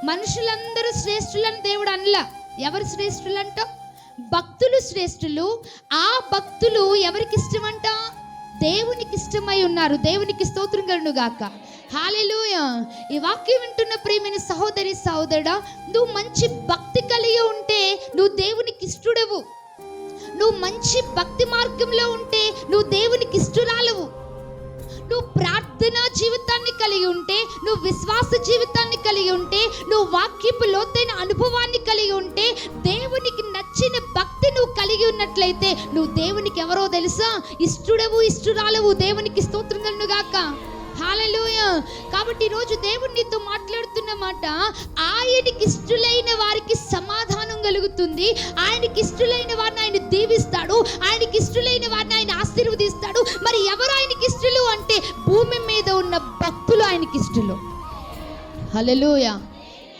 మనుషులందరూ శ్రేష్ఠులని దేవుడు అనలా. ఎవరు శ్రేష్ఠులు అంట? భక్తులు శ్రేష్ఠులు. ఆ భక్తులు ఎవరికి ఇష్టమంట? దేవునికి ఇష్టమై ఉన్నారు. దేవునికి స్తోత్రం కలుగును గాక. హల్లెలూయా. ఈ వాక్యం వింటున్న ప్రియమైన సహోదరి సహోదరుడా, నువ్వు మంచి భక్తి కలిగి ఉంటే నువ్వు దేవునికి ఇష్టడవు. నువ్వు మంచి భక్తి మార్గంలో ఉంటే నువ్వు దేవునికి ఇష్టరాలవు. నువ్వు ప్రార్థనా జీవితాన్ని కలిగి ఉంటే, నువ్వు విశ్వాస జీవితాన్ని కలిగి ఉంటే, నువ్వు వాక్యపు లోతైన అనుభవాన్ని కలిగి ఉంటే, దేవునికి నచ్చిన భక్తి నువ్వు కలిగి ఉన్నట్లయితే నువ్వు దేవునికి ఎవరో తెలుసా? ఇష్టడవు, ఇష్టరాలవు. దేవునికి స్తోత్రం కలుగును గాక. హల్లెలూయా. కాబట్టి ఈరోజు దేవుడు నీతో మాట్లాడుతున్న మాట, ఆయనకి ఇష్టలైన వారికి సమాధానం కలుగుతుంది. ఆయనకి ఇష్టలైన వారిని ఆయన దీవిస్తాడు. ఆయనకి ఇష్టలైన వారిని ఆయన ఆశీర్వదిస్తాడు. మరి ఎవరు ఆయనకి ఇష్టలు అంటే భూమి మీద ఉన్న భక్తులు ఆయనకి ఇష్టలు. హల్లెలూయా.